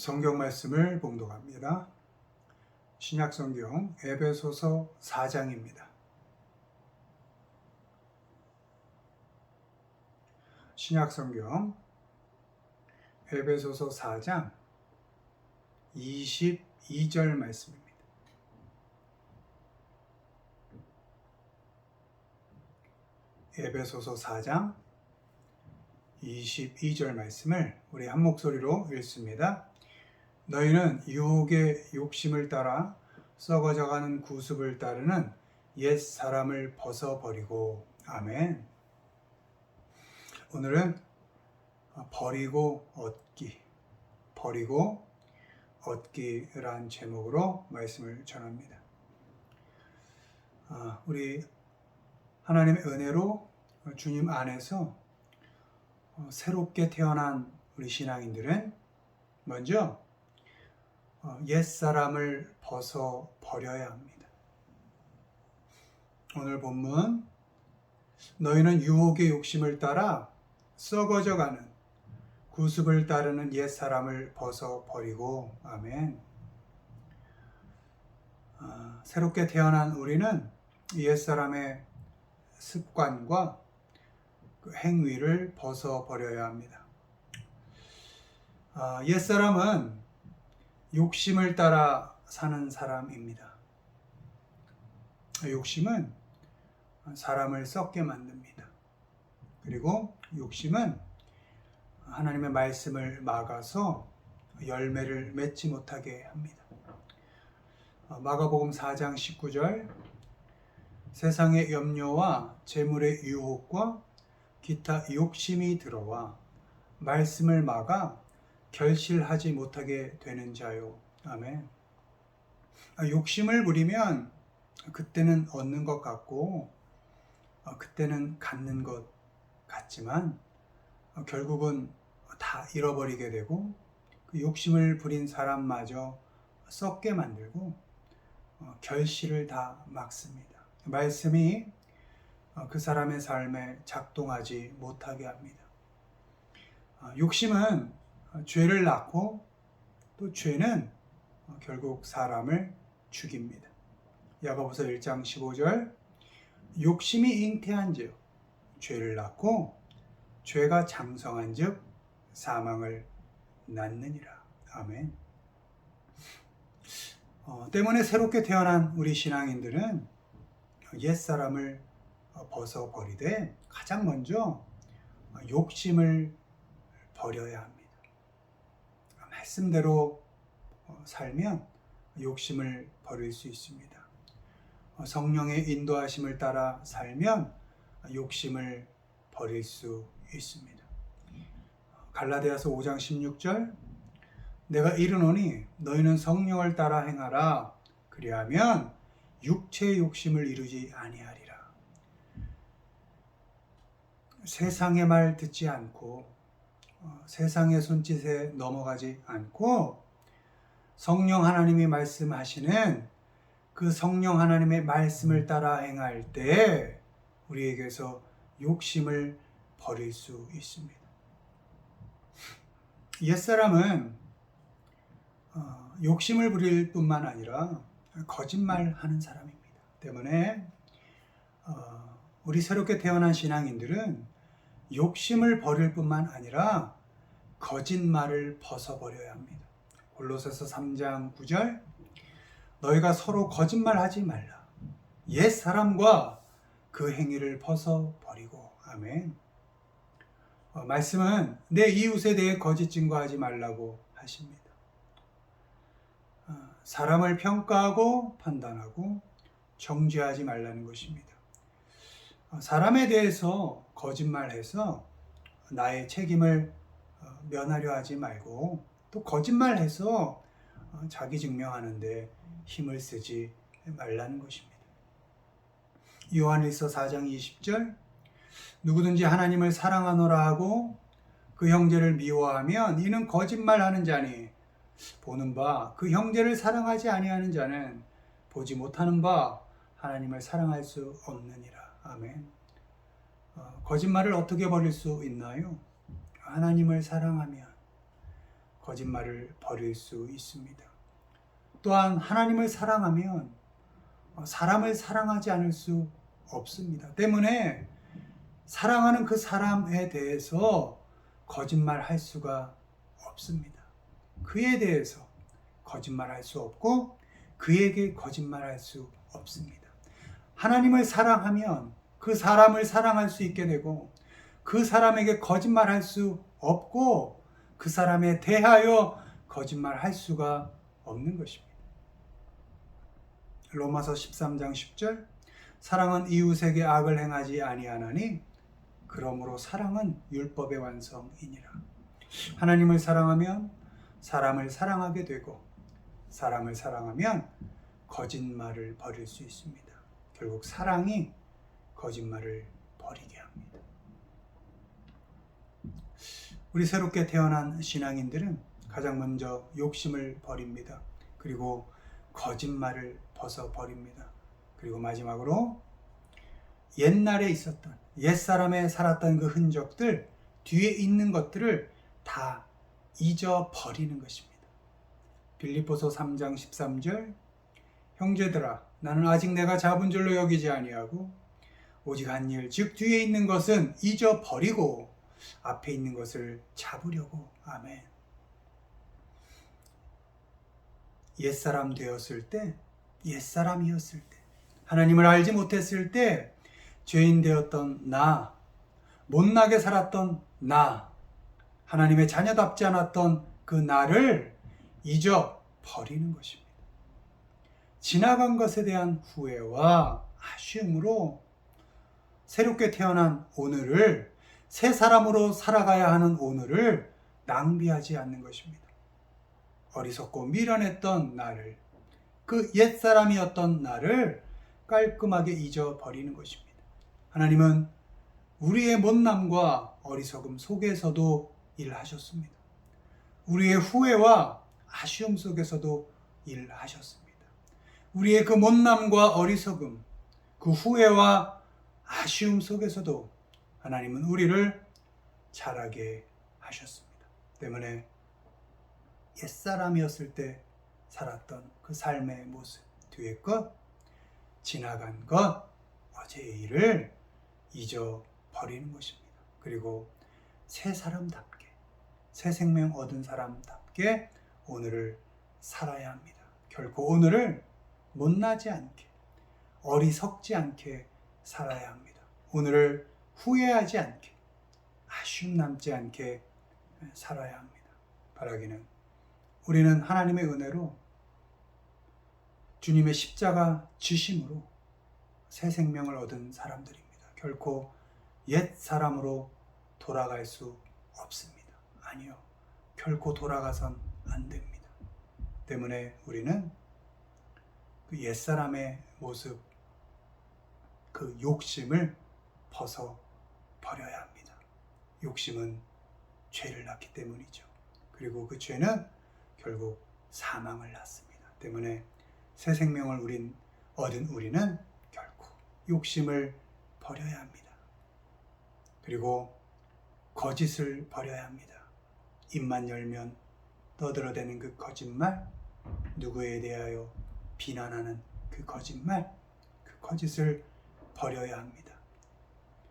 성경 말씀을 봉독합니다. 신약 성경 에베소서 4장입니다. 신약 성경 에베소서 4장 22절 말씀입니다. 에베소서 4장 22절 말씀을 우리 한 목소리로 읽습니다. 너희는 유혹의 욕심을 따라 썩어져가는 구습을 따르는 옛 사람을 벗어버리고. 아멘. 오늘은 버리고 얻기란 제목으로 말씀을 전합니다. 우리 하나님의 은혜로 주님 안에서 새롭게 태어난 우리 신앙인들은 먼저 옛사람을 벗어버려야 합니다. 오늘 본문, 너희는 유혹의 욕심을 따라 썩어져가는 구습을 따르는 옛사람을 벗어버리고. 아멘. 새롭게 태어난 우리는 옛사람의 습관과 그 행위를 벗어버려야 합니다. 옛사람은 욕심을 따라 사는 사람입니다. 욕심은 사람을 썩게 만듭니다. 그리고 욕심은 하나님의 말씀을 막아서 열매를 맺지 못하게 합니다. 마가복음 4장 19절, 세상의 염려와 재물의 유혹과 기타 욕심이 들어와 말씀을 막아 결실하지 못하게 되는 자요. 아멘. 욕심을 부리면 그때는 얻는 것 같고 그때는 갖는 것 같지만 결국은 다 잃어버리게 되고 그 욕심을 부린 사람마저 썩게 만들고 결실을 다 막습니다. 말씀이 그 사람의 삶에 작동하지 못하게 합니다. 욕심은 죄를 낳고 또 죄는 결국 사람을 죽입니다. 야고보서 1장 15절, 욕심이 잉태한즉 죄를 낳고 죄가 장성한즉 사망을 낳느니라. 아멘. 때문에 새롭게 태어난 우리 신앙인들은 옛사람을 벗어버리되 가장 먼저 욕심을 버려야 합니다. 말씀대로 살면 욕심을 버릴 수 있습니다. 성령의 인도하심을 따라 살면 욕심을 버릴 수 있습니다. 갈라디아서 5장 16절, 내가 이르노니 너희는 성령을 따라 행하라. 그리하면 육체의 욕심을 이루지 아니하리라. 세상의 말 듣지 않고 세상의 손짓에 넘어가지 않고 성령 하나님이 말씀하시는 그 성령 하나님의 말씀을 따라 행할 때 우리에게서 욕심을 버릴 수 있습니다. 옛사람은 욕심을 부릴 뿐만 아니라 거짓말하는 사람입니다. 때문에 우리 새롭게 태어난 신앙인들은 욕심을 버릴 뿐만 아니라 거짓말을 벗어버려야 합니다. 골로새서 3장 9절, 너희가 서로 거짓말하지 말라. 옛 사람과 그 행위를 벗어버리고. 아멘. 말씀은 내 이웃에 대해 거짓 증거하지 말라고 하십니다. 사람을 평가하고 판단하고 정죄하지 말라는 것입니다. 사람에 대해서 거짓말해서 나의 책임을 면하려 하지 말고 또 거짓말해서 자기 증명하는데 힘을 쓰지 말라는 것입니다. 요한일서 4장 20절, 누구든지 하나님을 사랑하노라 하고 그 형제를 미워하면 이는 거짓말하는 자니 보는 바 그 형제를 사랑하지 아니하는 자는 보지 못하는 바 하나님을 사랑할 수 없느니라. 아멘. 거짓말을 어떻게 버릴 수 있나요? 하나님을 사랑하면 거짓말을 버릴 수 있습니다. 또한 하나님을 사랑하면 사람을 사랑하지 않을 수 없습니다. 때문에 사랑하는 그 사람에 대해서 거짓말할 수가 없습니다. 그에 대해서 거짓말할 수 없고 그에게 거짓말할 수 없습니다. 하나님을 사랑하면 그 사람을 사랑할 수 있게 되고 그 사람에게 거짓말할 수 없고 그 사람에 대하여 거짓말할 수가 없는 것입니다. 로마서 13장 10절 사랑은 이웃에게 악을 행하지 아니하나니 그러므로 사랑은 율법의 완성이니라. 하나님을 사랑하면 사람을 사랑하게 되고 사람을 사랑하면 거짓말을 버릴 수 있습니다. 결국 사랑이 거짓말을 버리게 합니다. 우리 새롭게 태어난 신앙인들은 가장 먼저 욕심을 버립니다. 그리고 거짓말을 벗어버립니다. 그리고 마지막으로 옛날에 있었던 옛사람에 살았던 그 흔적들, 뒤에 있는 것들을 다 잊어버리는 것입니다. 빌립보서 3장 13절 형제들아 나는 아직 내가 잡은 줄로 여기지 아니하고 오직 한 일 즉 뒤에 있는 것은 잊어버리고 앞에 있는 것을 잡으려고. 아멘. 옛사람 되었을 때, 옛사람이었을 때, 하나님을 알지 못했을 때 죄인 되었던 나, 못나게 살았던 나, 하나님의 자녀답지 않았던 그 나를 잊어버리는 것입니다. 지나간 것에 대한 후회와 아쉬움으로 새롭게 태어난 오늘을, 새 사람으로 살아가야 하는 오늘을 낭비하지 않는 것입니다. 어리석고 미련했던 나를, 그 옛사람이었던 나를 깔끔하게 잊어버리는 것입니다. 하나님은 우리의 못남과 어리석음 속에서도 일하셨습니다. 우리의 후회와 아쉬움 속에서도 일하셨습니다. 우리의 그 못남과 어리석음, 그 후회와 아쉬움 속에서도 하나님은 우리를 자라게 하셨습니다. 때문에 옛사람이었을 때 살았던 그 삶의 모습, 뒤의 것, 지나간 것, 어제의 일을 잊어버리는 것입니다. 그리고 새 사람답게, 새 생명 얻은 사람답게 오늘을 살아야 합니다. 결코 오늘을 못나지 않게, 어리석지 않게 살아야 합니다. 오늘을 후회하지 않게, 아쉬움 남지 않게 살아야 합니다. 바라기는 우리는 하나님의 은혜로 주님의 십자가 지심으로 새 생명을 얻은 사람들입니다. 결코 옛 사람으로 돌아갈 수 없습니다. 아니요, 결코 돌아가선 안 됩니다. 때문에 우리는 그 옛 사람의 모습, 그 욕심을 벗어 버려야 합니다. 욕심은 죄를 낳기 때문이죠. 그리고 그 죄는 결국 사망을 낳습니다. 때문에 새 생명을 얻은 우리는 결코 욕심을 버려야 합니다. 그리고 거짓을 버려야 합니다. 입만 열면 떠들어대는 그 거짓말, 누구에 대하여 비난하는 그 거짓말, 그 거짓을 버려야 합니다.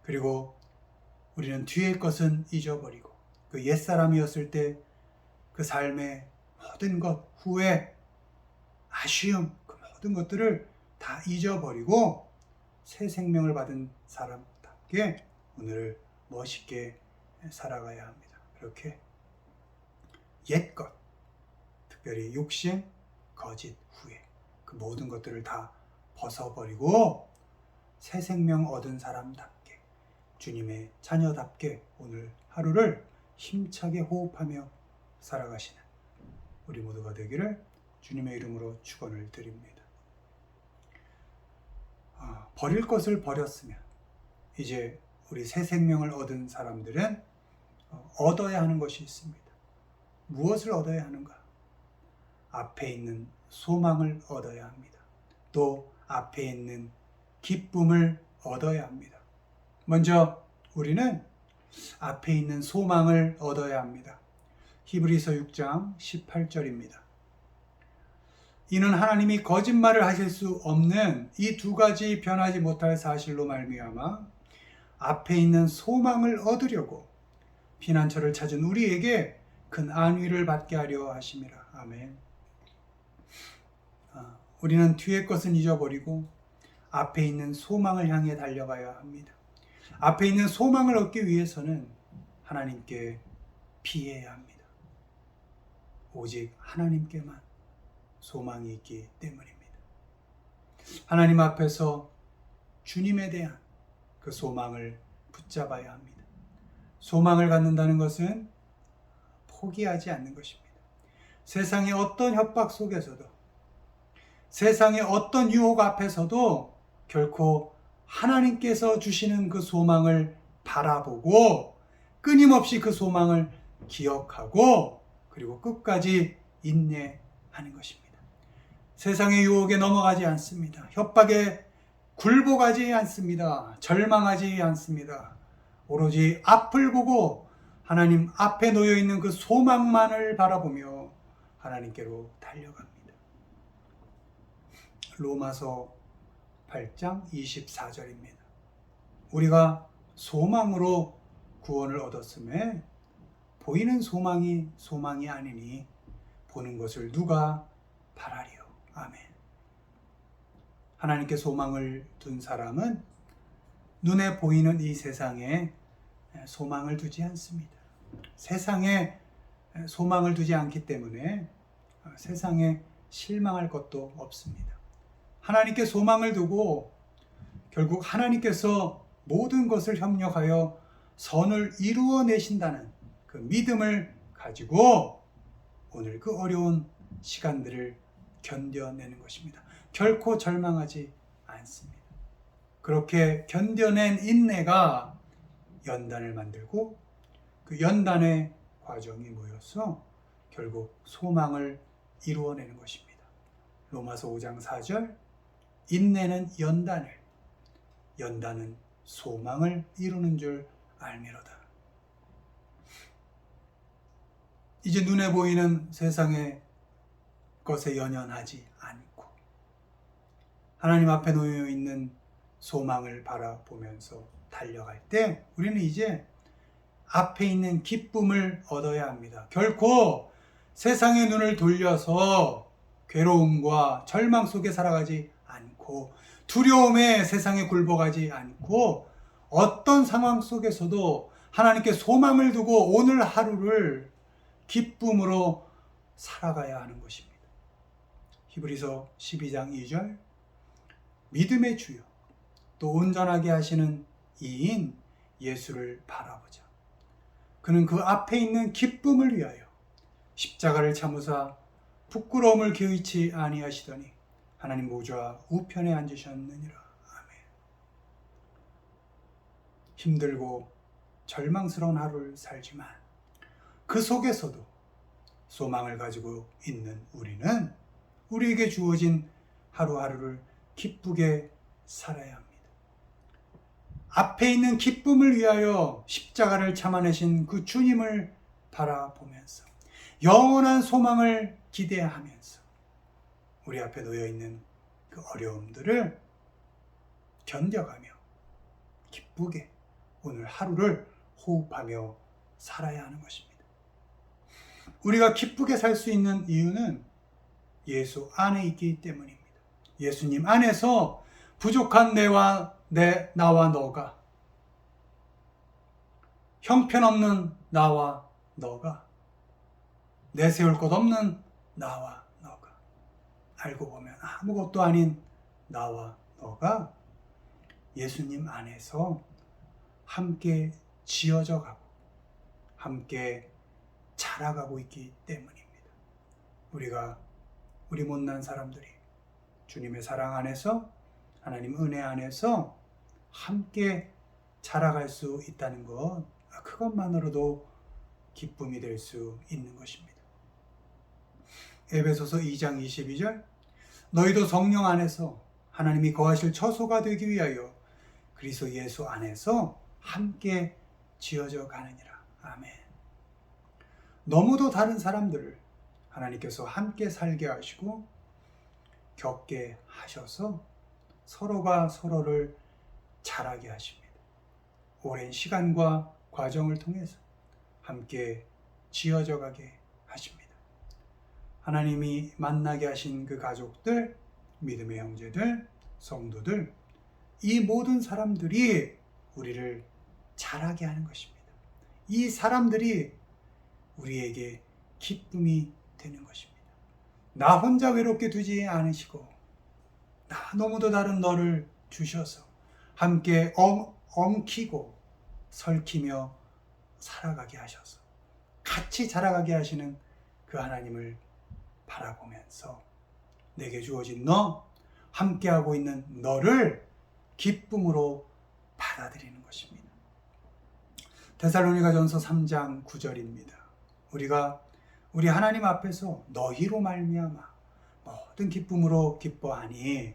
그리고 우리는 뒤의 것은 잊어버리고 그 옛사람이었을 때 그 삶의 모든 것, 후회, 아쉬움, 그 모든 것들을 다 잊어버리고 새 생명을 받은 사람답게 오늘을 멋있게 살아가야 합니다. 그렇게 옛것, 특별히 욕심, 거짓, 후회, 그 모든 것들을 다 벗어버리고 새 생명 얻은 사람답게, 주님의 자녀답게 오늘 하루를 힘차게 호흡하며 살아가시는 우리 모두가 되기를 주님의 이름으로 축원을 드립니다. 버릴 것을 버렸으면 이제 우리 새 생명을 얻은 사람들은 얻어야 하는 것이 있습니다. 무엇을 얻어야 하는가? 앞에 있는 소망을 얻어야 합니다. 또 앞에 있는 기쁨을 얻어야 합니다. 먼저 우리는 앞에 있는 소망을 얻어야 합니다. 히브리서 6장 18절입니다. 이는 하나님이 거짓말을 하실 수 없는 이 두 가지 변하지 못할 사실로 말미암아 앞에 있는 소망을 얻으려고 피난처를 찾은 우리에게 큰 안위를 받게 하려 하심이라. 아멘. 우리는 뒤의 것은 잊어버리고 앞에 있는 소망을 향해 달려가야 합니다. 앞에 있는 소망을 얻기 위해서는 하나님께 피해야 합니다. 오직 하나님께만 소망이 있기 때문입니다. 하나님 앞에서 주님에 대한 그 소망을 붙잡아야 합니다. 소망을 갖는다는 것은 포기하지 않는 것입니다. 세상의 어떤 협박 속에서도, 세상의 어떤 유혹 앞에서도 결코 하나님께서 주시는 그 소망을 바라보고 끊임없이 그 소망을 기억하고 그리고 끝까지 인내하는 것입니다. 세상의 유혹에 넘어가지 않습니다. 협박에 굴복하지 않습니다. 절망하지 않습니다. 오로지 앞을 보고 하나님 앞에 놓여 있는 그 소망만을 바라보며 하나님께로 달려갑니다. 로마서 8장 24절입니다. 우리가 소망으로 구원을 얻었음에 보이는 소망이 아니니 보는 것을 누가 바라리요. 아멘. 하나님께 소망을 둔 사람은 눈에 보이는 이 세상에 소망을 두지 않습니다. 세상에 소망을 두지 않기 때문에 세상에 실망할 것도 없습니다. 하나님께 소망을 두고 결국 하나님께서 모든 것을 협력하여 선을 이루어내신다는 그 믿음을 가지고 오늘 그 어려운 시간들을 견뎌내는 것입니다. 결코 절망하지 않습니다. 그렇게 견뎌낸 인내가 연단을 만들고 그 연단의 과정이 모여서 결국 소망을 이루어내는 것입니다. 로마서 5장 4절 인내는 연단은 소망을 이루는 줄 알미로다. 이제 눈에 보이는 세상의 것에 연연하지 않고 하나님 앞에 놓여 있는 소망을 바라보면서 달려갈 때 우리는 이제 앞에 있는 기쁨을 얻어야 합니다. 결코 세상의 눈을 돌려서 괴로움과 절망 속에 살아가지 않고 두려움에 세상에 굴복하지 않고 어떤 상황 속에서도 하나님께 소망을 두고 오늘 하루를 기쁨으로 살아가야 하는 것입니다. 히브리서 12장 2절 믿음의 주요 또 온전하게 하시는 이인 예수를 바라보자. 그는 그 앞에 있는 기쁨을 위하여 십자가를 참으사 부끄러움을 개의치 아니하시더니 하나님 보좌 우편에 앉으셨느니라. 아멘. 힘들고 절망스러운 하루를 살지만 그 속에서도 소망을 가지고 있는 우리는 우리에게 주어진 하루하루를 기쁘게 살아야 합니다. 앞에 있는 기쁨을 위하여 십자가를 참아내신 그 주님을 바라보면서 영원한 소망을 기대하면서 우리 앞에 놓여 있는 그 어려움들을 견뎌가며 기쁘게 오늘 하루를 호흡하며 살아야 하는 것입니다. 우리가 기쁘게 살 수 있는 이유는 예수 안에 있기 때문입니다. 예수님 안에서 부족한 나와 너가, 형편없는 나와 너가, 내세울 것 없는 나와 너가, 알고 보면 아무것도 아닌 나와 너가 예수님 안에서 함께 지어져 가고 함께 자라가고 있기 때문입니다. 우리 못난 사람들이 주님의 사랑 안에서 하나님 은혜 안에서 함께 자라갈 수 있다는 것, 그것만으로도 기쁨이 될 수 있는 것입니다. 에베소서 2장 22절 너희도 성령 안에서 하나님이 거하실 처소가 되기 위하여 그리스도 예수 안에서 함께 지어져 가느니라. 아멘. 너무도 다른 사람들을 하나님께서 함께 살게 하시고 겪게 하셔서 서로가 서로를 자라게 하십니다. 오랜 시간과 과정을 통해서 함께 지어져 가게 하십니다. 하나님이 만나게 하신 그 가족들, 믿음의 형제들, 성도들, 이 모든 사람들이 우리를 자라게 하는 것입니다. 이 사람들이 우리에게 기쁨이 되는 것입니다. 나 혼자 외롭게 두지 않으시고 나 너무도 다른 너를 주셔서 함께 엉키고 설키며 살아가게 하셔서 같이 자라가게 하시는 그 하나님을 바라보면서 내게 주어진 너, 함께하고 있는 너를 기쁨으로 받아들이는 것입니다. 데살로니가전서 3장 9절입니다. 우리가 우리 하나님 앞에서 너희로 말미암아 모든 기쁨으로 기뻐하니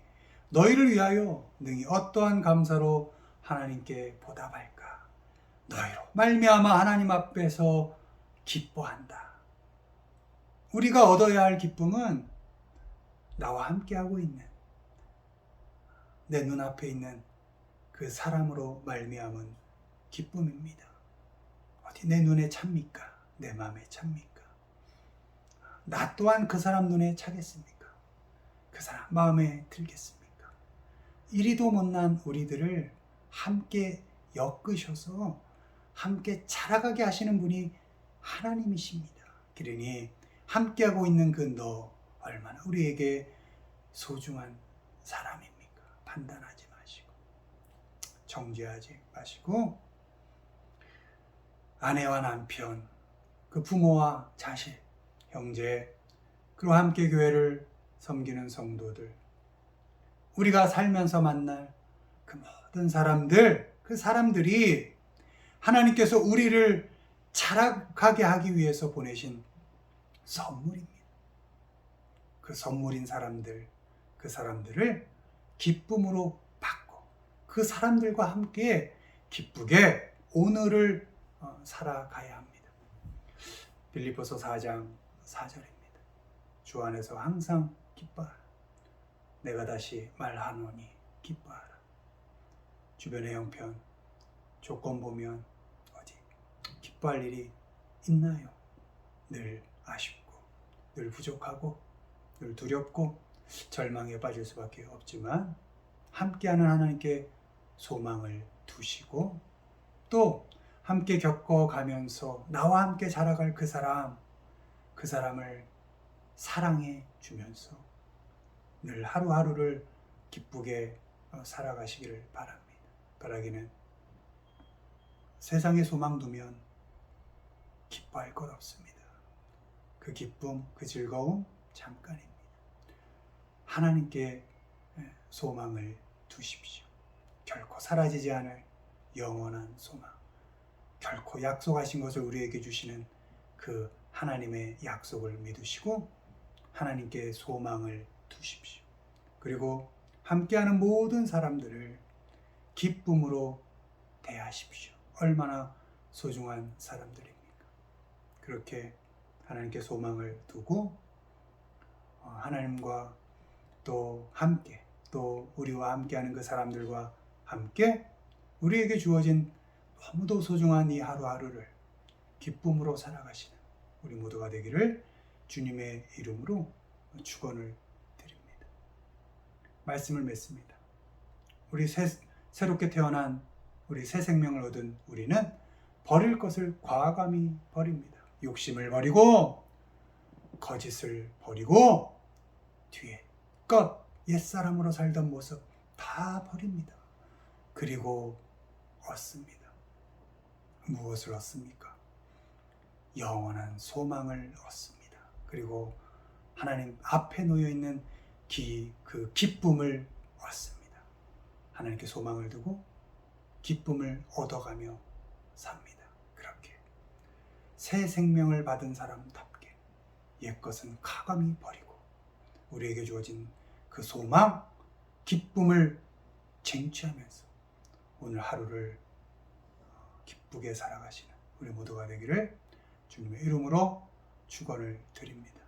너희를 위하여 능히 어떠한 감사로 하나님께 보답할까. 너희로 말미암아 하나님 앞에서 기뻐한다. 우리가 얻어야 할 기쁨은 나와 함께하고 있는 내 눈앞에 있는 그 사람으로 말미암은 기쁨입니다. 어디 내 눈에 찹니까? 내 마음에 찹니까? 나 또한 그 사람 눈에 차겠습니까? 그 사람 마음에 들겠습니까? 이리도 못난 우리들을 함께 엮으셔서 함께 자라가게 하시는 분이 하나님이십니다. 그러니 함께하고 있는 그 너 얼마나 우리에게 소중한 사람입니까? 판단하지 마시고 정죄하지 마시고 아내와 남편, 그 부모와 자식, 형제, 그리고 함께 교회를 섬기는 성도들, 우리가 살면서 만날 그 모든 사람들, 그 사람들이 하나님께서 우리를 자라가게 하기 위해서 보내신 선물입니다. 그 선물인 사람들, 그 사람들을 기쁨으로 받고 그 사람들과 함께 기쁘게 오늘을 살아가야 합니다. 빌립보서 4장 4절입니다. 주 안에서 항상 기뻐하라. 내가 다시 말하노니 기뻐하라. 주변의 형편, 조건 보면 어디 기뻐할 일이 있나요? 늘 아쉽고, 늘 부족하고, 늘 두렵고 절망에 빠질 수밖에 없지만 함께하는 하나님께 소망을 두시고 또 함께 겪어가면서 나와 함께 자라갈 그 사람을 사랑해 주면서 늘 하루하루를 기쁘게 살아가시기를 바랍니다. 바라기는 세상에 소망 두면 기뻐할 것 없습니다. 그 기쁨, 그 즐거움 잠깐입니다. 하나님께 소망을 두십시오. 결코 사라지지 않을 영원한 소망, 결코 약속하신 것을 우리에게 주시는 그 하나님의 약속을 믿으시고 하나님께 소망을 두십시오. 그리고 함께하는 모든 사람들을 기쁨으로 대하십시오. 얼마나 소중한 사람들입니까? 그렇게 하나님께 소망을 두고 하나님과 또 함께 또 우리와 함께하는 그 사람들과 함께 우리에게 주어진 너무도 소중한 이 하루하루를 기쁨으로 살아가시는 우리 모두가 되기를 주님의 이름으로 축원을 드립니다. 말씀을 맺습니다. 우리 새롭게 태어난 우리 새 생명을 얻은 우리는 버릴 것을 과감히 버립니다. 욕심을 버리고 거짓을 버리고 뒤에 옛사람으로 살던 모습 다 버립니다. 그리고 얻습니다. 무엇을 얻습니까? 영원한 소망을 얻습니다. 그리고 하나님 앞에 놓여있는 그 기쁨을 얻습니다. 하나님께 소망을 두고 기쁨을 얻어가며 삽니다. 그렇게 새 생명을 받은 사람답게 옛것은 가감히 버리고 우리에게 주어진 그 소망, 기쁨을 쟁취하면서 오늘 하루를 기쁘게 살아가시는 우리 모두가 되기를 주님의 이름으로 축원을 드립니다.